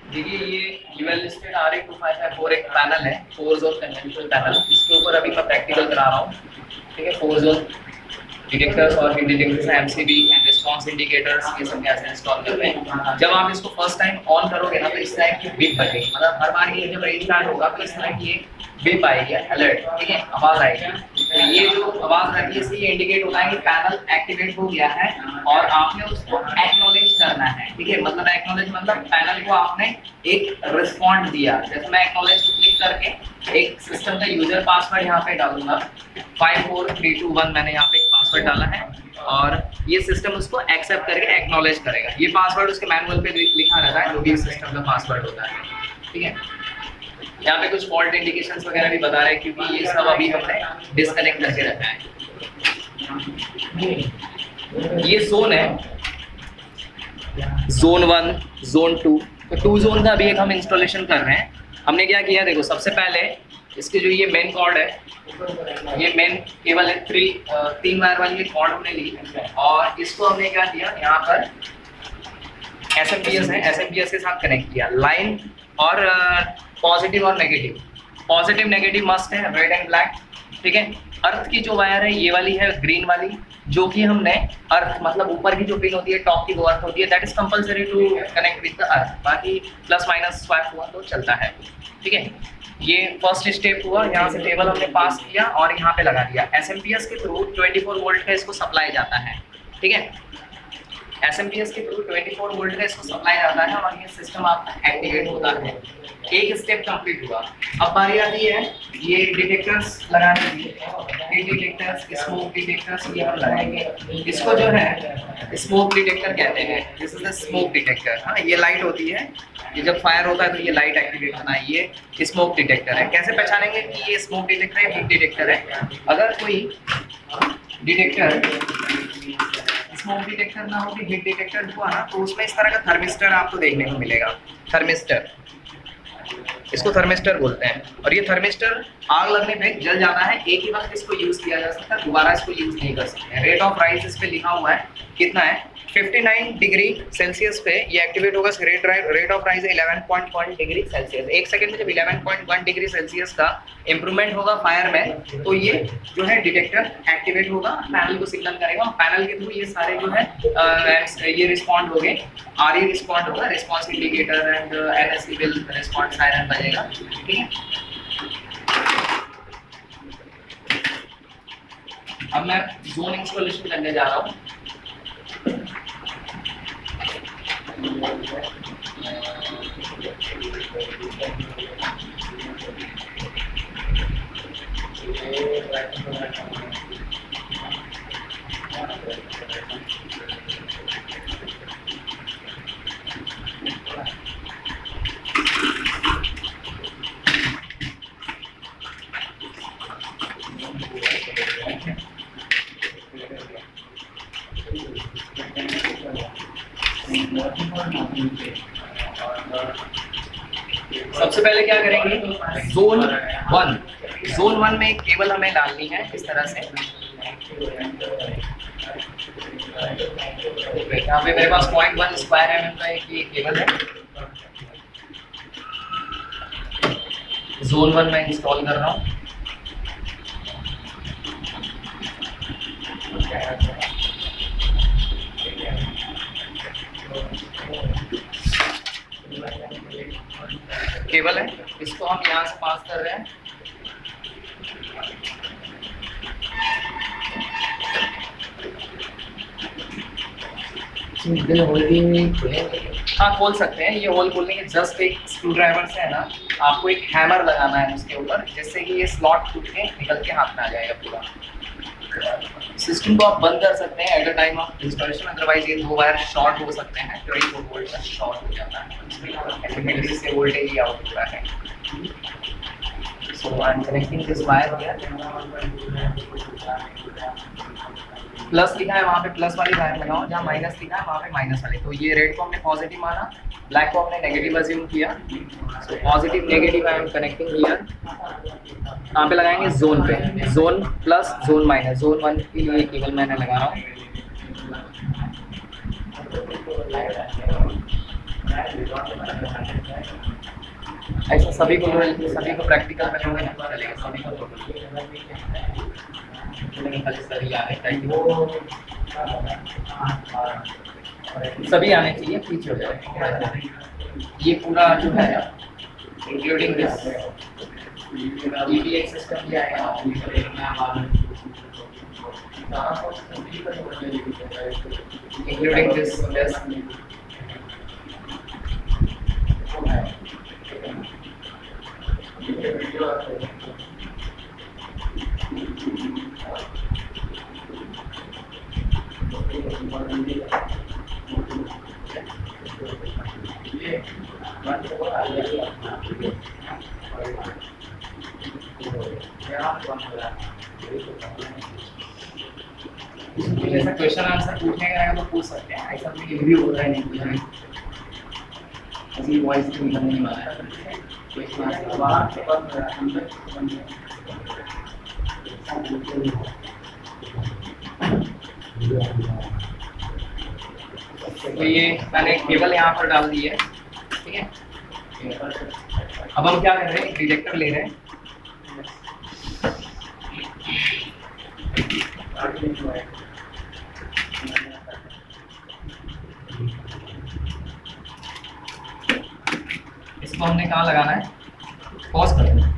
देखिए ये UL listed RE2554 एक पैनल है, 4 जोन कन्वेंशनल पैनल। इसके ऊपर अभी मैं प्रैक्टिकल करा रहा हूँ, ठीक है। 4 जोन डिटेक्टर्स और hit detectors, MCB and response indicators, ये सब कैसे इंस्टॉल कर रहे हैं। जब आप इसको फर्स्ट टाइम ऑन करोगे ना तो इस तरह की बिप बजेगी, मतलब हर बार ये जब रेंज स्टार्ट होगा तो इस तरह की ये बिप आएगी, अलर्ट, ठीक है, आवाज आएगी। तो ये जो आवाज आती है इससे ये इंडिकेट होता है कि पैनल एक्टिवेट हो गया है और आपने उसको एक्नॉलेज करना है, ठीक है। मतलब एक्नॉलेज मतलब पैनल को आपने एक रिस्पॉन्ड दिया। जैसे मैं एक्नॉलेज को क्लिक करके एक सिस्टम का यूजर पासवर्ड यहाँ पे डालूंगा, 54321 मैंने यहाँ पे एक पासवर्ड डाला है और ये सिस्टम उसको एक्सेप्ट करके एक्नॉलेज करेगा। ये पासवर्ड उसके मैनुअल पे लिखा रहता है, जो भी सिस्टम का पासवर्ड होता है, ठीक है। यहाँ पे कुछ फॉल्ट इंडिकेशंस वगैरह भी बता रहे हैं क्योंकि ये सब अभी हमने डिस्कनेक्ट करके रखा है। ये जोन है, जोन 1, जोन 2, तो 2 जोन का अभी एक हम इंस्टॉलेशन कर रहे हैं। हमने क्या किया, देखो सबसे पहले इसके जो ये मेन कॉर्ड है, ये मेन केबल है, 3 वायर वाली कॉर्ड हमने ली और इसको हमने क्या किया, यहाँ पर SMPS है, SMPS के साथ कनेक्ट किया। लाइन और पॉजिटिव और नेगेटिव, पॉजिटिव नेगेटिव मस्ट है, रेड एंड ब्लैक, ठीक है। अर्थ की जो वायर है ये वाली है, ग्रीन वाली, जो कि हमने अर्थ मतलब ऊपर की जो पिन होती है टॉप की वो अर्थ होती है, that is compulsory to connect with the earth. बाकी प्लस माइनस स्वैप हुआ तो चलता है, ठीक है। ये फर्स्ट स्टेप हुआ, यहाँ से टेबल हमने पास किया और यहाँ पे लगा दिया। SMPS के थ्रू 24 वोल्ट का इसको सप्लाई जाता है, ठीक है। SMPS के थ्रू 24 वोल्ट का इसको सप्लाई जाता है और ये सिस्टम आपका एक्टिवेट होता है। एक स्टेप कंप्लीट हुआ, अब बारी आती है ये डिटेक्टर्स लगाने की। ये डिटेक्टर्स, स्मोक डिटेक्टर्स ये हम लगाएंगे। इसको जो है स्मोक डिटेक्टर कहते हैं, this is the smoke detector. हाँ, ये लाइट होती है, ये जब फायर होता है तो ये लाइट एक्टिवेट होना है, ये स्मोक डिटेक्टर है। कैसे पहचानेंगे कि ये स्मोक डिटेक्टर है, हीट डिटेक्टर है? अगर कोई डिटेक्टर स्मोक डिटेक्टर ना हो कि हीट डिटेक्टर हुआ ना तो उसमें इस तरह का थर्मिस्टर आपको देखने को मिलेगा। थर्मिस्टर, इसको थर्मिस्टर बोलते हैं। और ये थर्मिस्टर आग लगने पे जल जाता है, एक ही वक्त इसको यूज किया जा सकता है, दोबारा इसको यूज नहीं कर सकते। रेट ऑफ राइज इस पे लिखा हुआ है, कितना है, 59 डिग्री सेल्सियस पे ये एक्टिवेट होगा। Rate of rise 11.1 degree Celsius. 1 second में जब 11.1 डिग्री सेल्सियस का इंप्रूवमेंट होगा फायर में तो ये जो है डिटेक्टर एक्टिवेट होगा, पैनल को सिग्नल करेगा और पैनल के थ्रू ये सारे जो है ये रिस्पॉन्ड हो गए। RE रिस्पॉन्ड होगा, response indicator and NSE will respond, siren बजेगा, ठीक है। अब मैं जोन इंस्टॉलेशन करने जा रहा हूँ। सबसे पहले क्या करेंगे, जोन 1 में एक केबल हमें डालनी है इस तरह से। यहाँ पे मेरे पास 0.1 स्क्वायर mm का एक ये केबल है। जोन 1 में इंस्टॉल कर रहा हूँ। केबल है, इसको हम यहाँ से पास कर रहे हैं। हाँ, खोल सकते हैं। ये होल खोलने के जस्ट एक स्क्रू ड्राइवर से है ना, आपको एक हैमर लगाना है उसके ऊपर, जिससे कि ये स्लॉट टूट के निकल के हाथ में आ जाएगा पूरा। सिस्टम को आप बंद कर सकते हैं at the time of installation, otherwise ये 2 वायर शॉर्ट हो सकते हैं, 24 वोल्ट का शॉर्ट हो जाता है, इसमें से वोल्टेज ही आउट हो रहा है। So I'm connecting this wire here. Plus लिखा है वहाँ पे प्लस वाली वायर लगाओ, जहाँ माइनस लिखा है वहाँ पे माइनस वाली। तो ये रेड को हमने पॉजिटिव माना, ब्लैक को हमने नेगेटिव अज्यूम किया। So positive negative I am connecting here. कहाँ पे लगाएंगे? जोन पे। Zone plus zone minus. Zone 1 के लिए केवल मैंने लगा रहा हूँ। ऐसा सभी को प्रैक्टिकल में लोगे ना चलेगा, सभी को सभी आने चाहिए, पीछे हो जाए। ये पूरा जो है इंक्लूडिंग दिस EVA सिस्टम भी आएगा, इंक्लूडिंग दिस जैसा क्वेश्चन आंसर पूछने का तो पूछ सकते हैं, ऐसा कोई रिव्यू हो रहा है नहीं, अभी वॉइस तो निकलने नहीं वाला है। तो ये मैंने केबल यहाँ पर डाल दी है, ठीक है। अब हम क्या कर रहे हैं? डिटेक्टर ले रहे हैं। इसको हमने कहाँ लगाना है? पॉज कर देना।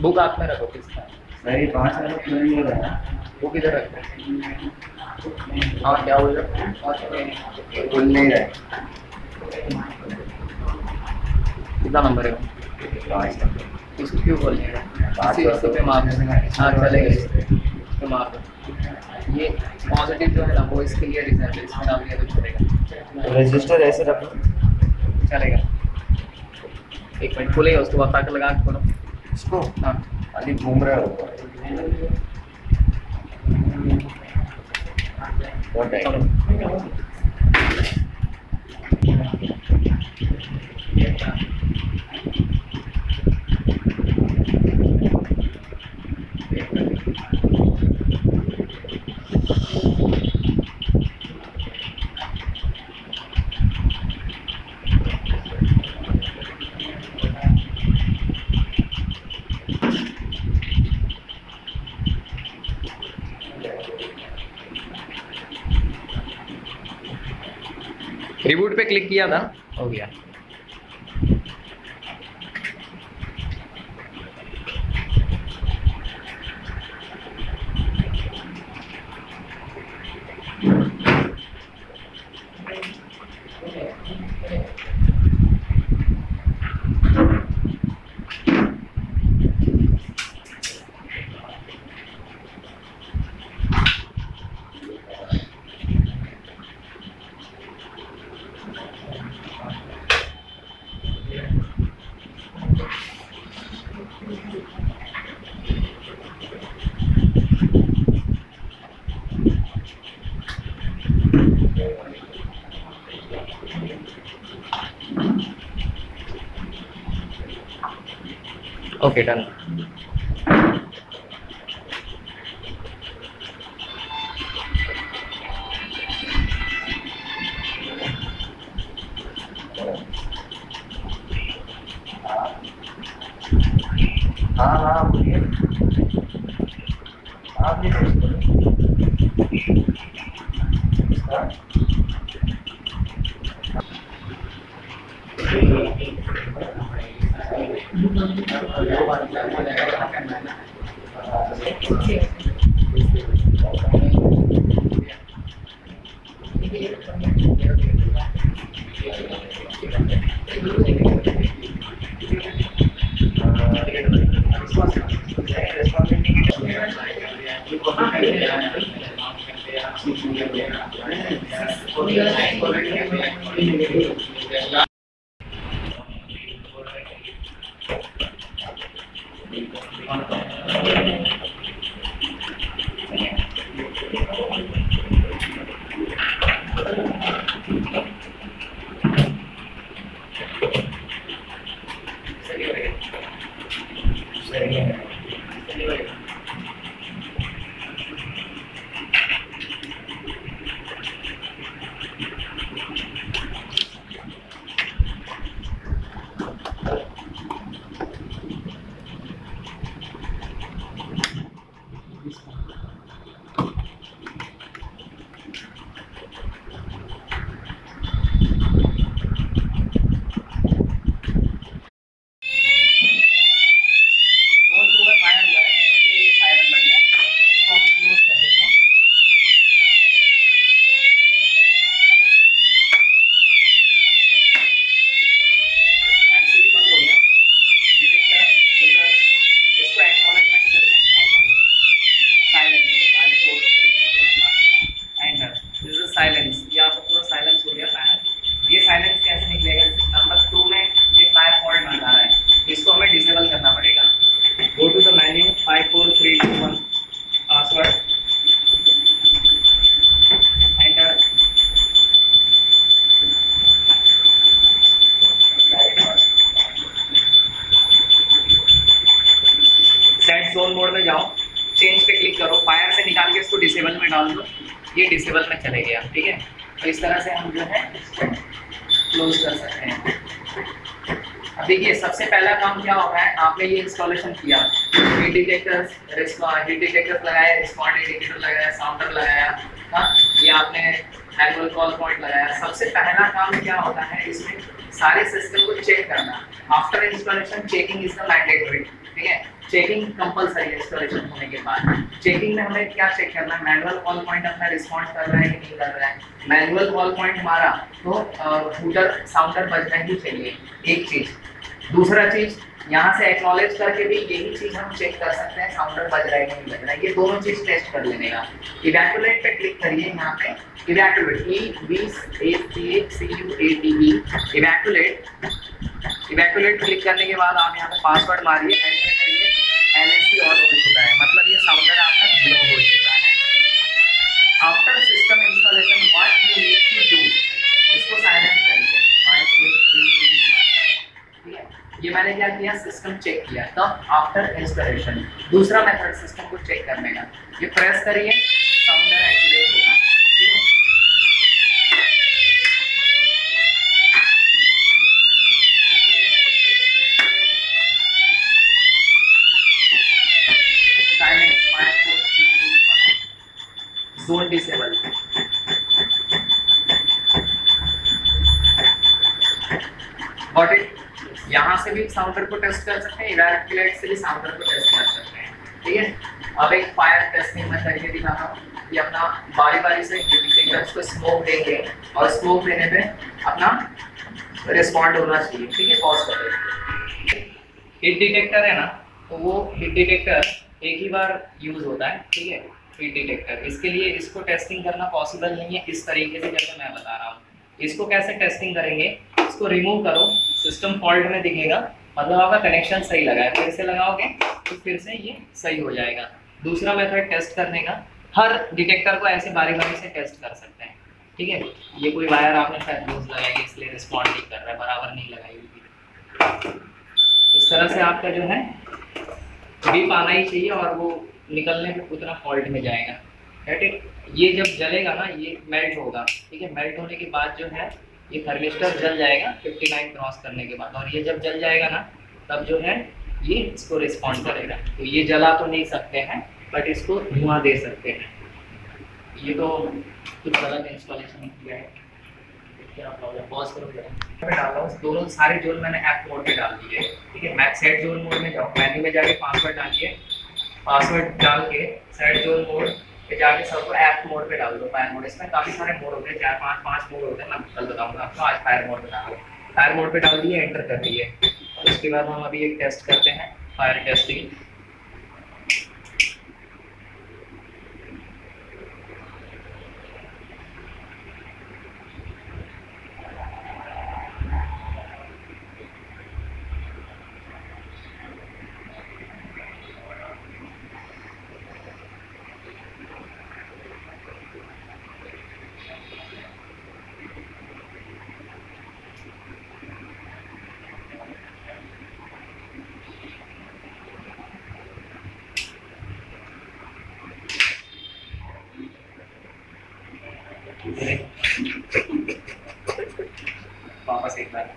बुक हाथ में रखो। किसका? सही 5 मिनट खुल नहीं रहा है। बुक इधर रखो। हाँ क्या हो रहा है? खुल नहीं रहा है। कितना नंबर है? 5 नंबर। इसको क्यों खोल नहीं रहा? इसी पे मार देना। हाँ चलेगा, इस पे मार दो। ये पॉजिटिव जो है ना वो इसके लिए रिजल्ट है, इसमें डाल दिया तो चलेगा। रजिस्टर ऐसे रखो, चलेगा। 1 मिनट खोलेगा, उसके बाद ताकत लगा के खोलो इसको। हाँ खाली घूम रहा होगा। बहुत टाइम। रिबूट पे क्लिक किया था, हो गया। Okay, done. साइलेंस, ये आपका पूरा साइलेंस हो गया फायर। ये साइलेंस कैसे निकलेगा? नंबर 2 में ये फायर फॉल्ट बन रहा है, इसको हमें डिसेबल करना पड़ेगा। Go to the menu 5 4 3 2 1 password enter. Set zone mode में जाओ, चेंज पे क्लिक करो, फायर से निकाल के इसको डिसेबल में डाल दो, ये डिसेबल में चले गया। ठीक है, तो इस तरह से हम जो है क्लोज कर सकते हैं। अब देखिए सबसे पहला काम क्या होगा है, आपने ये इंस्टॉलेशन किया, हीट डिटेक्टर्स लगाया, रिस्पॉन्ड इंडिकेटर लगाया, साउंडर लगाया, हाँ ये आपने मैनुअल कॉल पॉइंट लगाया। सबसे पहला काम क्या होता है इसमें, सारे सिस्टम को चेक करना। After installation checking is the mandatory. ठीक है, चेकिंग कंपलसरी है इंस्टॉलेशन होने के बाद। चेकिंग में हमें क्या चेक करना है, मैनुअल कॉल पॉइंट अपना रिस्पॉन्ड कर रहा है कि नहीं कर रहा है। मैनुअल कॉल पॉइंट हमारा तो हूटर साउंडर बजना ही चाहिए, एक चीज। दूसरा चीज, यहाँ से एक्नॉलेज करके भी यही चीज हम चेक कर सकते हैं साउंडर बज रहा है कि नहीं बज रहा है। ये दोनों चीज टेस्ट कर लेने का। इवैक्यूलेट पे क्लिक करिए, यहाँ पे इवैक्यूलेट इवैक्यूलेट क्लिक करने के बाद आप यहाँ पे पासवर्ड मारिए, एंटर करिए, LSC ऑन हो चुका है, मतलब ये साउंडर आपका ग्लो हो चुका है। After system installation what you need to do, इसको साइलेंट करिए। 5 4 3 2 1। ठीक है, ये मैंने क्या किया, सिस्टम चेक किया। तब आफ्टर इंस्टॉलेशन दूसरा मेथड सिस्टम को चेक करने का, ये प्रेस करिए, साउंडर एक्टिवेट होगा। ठीक है, जोन डिसेबल। Got it. यहाँ से भी साउंडर को टेस्ट कर सकते हैं, इवैक्यूलेट से भी साउंडर को टेस्ट कर सकते हैं। ठीक है, अब एक फायर टेस्टिंग में करके दिखाता हूँ कि अपना बारी बारी से डिटेक्टर्स को स्मोक देंगे और स्मोक देने पे अपना रिस्पॉन्ड होना चाहिए। ठीक है, पॉज कर दो। हिट डिटेक्टर है ना, तो वो हिट डिटेक्टर एक ही बार यूज होता है। ठीक है, हिट डिटेक्टर, इसके लिए इसको टेस्टिंग करना पॉसिबल नहीं है इस तरीके से जैसे मैं बता रहा हूँ। इसको कैसे टेस्टिंग करेंगे, इसको रिमूव करो, सिस्टम फॉल्ट में दिखेगा, मतलब आपका कनेक्शन सही लगा है। फिर से लगाओगे तो फिर से ये सही हो जाएगा। दूसरा मेथड टेस्ट करने का, हर डिटेक्टर को ऐसे बारी बारी से टेस्ट कर सकते हैं। ठीक है, ये कोई वायर आपने शायद लूज लगाई इसलिए रिस्पॉन्ड नहीं कर रहा है, बराबर नहीं लगाई हुई। इस तरह से आपका जो है बीप आना ही चाहिए और वो निकलने पे उतना फॉल्ट में जाएगा। ठीक, ये जब जलेगा ना ये मेल्ट होगा। ठीक है, मेल्ट होने के बाद जो है ये थर्मिस्टर जल जाएगा 59 क्रॉस करने के बाद, और ये जब जल जाएगा ना तब जो है ये इसको रिस्पॉन्ड करेगा। तो ये जला तो नहीं सकते हैं बट इसको धुआं दे सकते हैं। ये तो कुछ गलत इंस्टॉलेशन किया है। क्या प्रॉब्लम, पॉज करो जरा। मैं डाल रहा हूँ दोनों सारे जोन मैंने ऐप मोड पे डाल दिए, ठीक है। मैं सेट जोन मोड में जाऊँ, मेन्यू में जाके पासवर्ड डालिए, पासवर्ड डाल के सेट जोन मोड पे जाके सबको ऐप मोड पे डाल दो, फायर मोड। इसमें काफ़ी सारे मोड होते हैं, 4-5 मोड होते हैं, मैं कल बताऊँगा आपको। आज फायर मोड पे डाल, फायर मोड पे डाल दिए, एंटर कर दिए। उसके बाद हम अभी एक टेस्ट करते हैं, फायर टेस्टिंग। वापस एक बार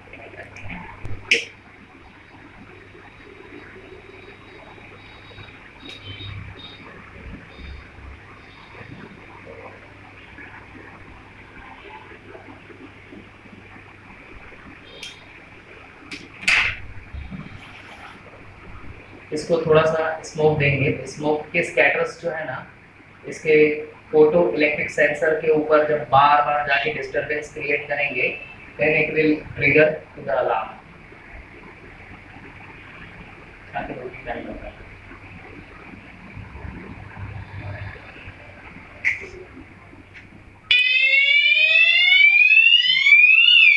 इसको थोड़ा सा स्मोक देंगे। स्मोक के स्कैटर्स जो है ना, इसके फोटो इलेक्ट्रिक सेंसर के ऊपर जब बार बार जाके डिस्टरबेंस क्रिएट करेंगे, then it will trigger to the alarm.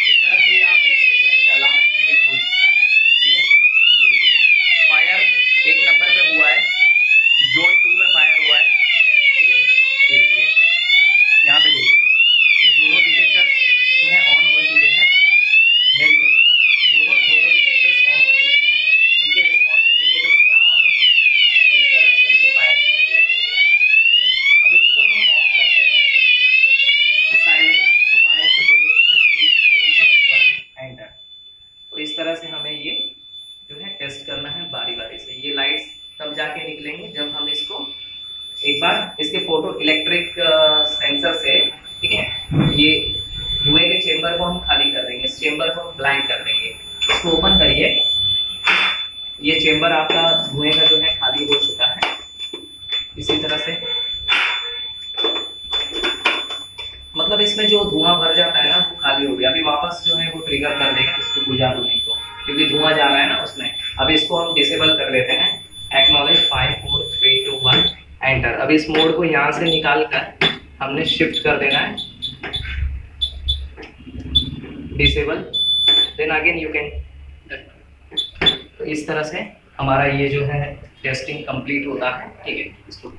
इस तरह से आप देख सकते हैं कि अलार्म एक्टिवेट हो चुका है, ठीक है। फायर 1 नंबर पे हुआ है, जोन 2 में फायर हुआ है, ठीक है। ये देखिए, यहाँ पे देखिए, ये दोनों डिटेक्टर जो है ऑन हो चुके हैं। मेरे दोनों डिटेक्टर्स ऑन हो चुके हैं, इनके रिस्पॉन्स इंडिकेटर्स यहाँ ऑन हो चुके हैं। तो इस तरह से ये फायर एक्टिवेट हो गया है, ठीक है। अब इसको हम ऑफ करते हैं। Silence 5 4 3 2 1 enter. तो इस तरह से हमें ये जो है टेस्ट करना है बारी बारी से। ये लाइट्स तब जाके निकलेंगे जब हम इसको एक बार इसके फोटो इलेक्ट्रिक सेंसर से, ठीक है, ये धुएं के चेंबर को हम खाली कर देंगे, इस चेंबर को हम ब्लैंक कर देंगे। इसको ओपन करिए, ये चेंबर आपका धुएं का जो है खाली हो चुका है। इसी तरह से मतलब इसमें जो धुआं भर जाता है ना, वो खाली हो गया। अभी वापस जो है वो ट्रिगर कर देगा, इसको बुझा दो नहीं तो, क्योंकि धुआं जा रहा है ना उसमें। अब इसको हम डिसेबल कर लेते हैं। Acknowledge 5 4 3 2 1 enter. अब इस मोड को यहाँ से निकाल कर हमने शिफ्ट कर देना है disable, then again you can. तो इस तरह से हमारा ये जो है टेस्टिंग कंप्लीट होता है, ठीक है। इसको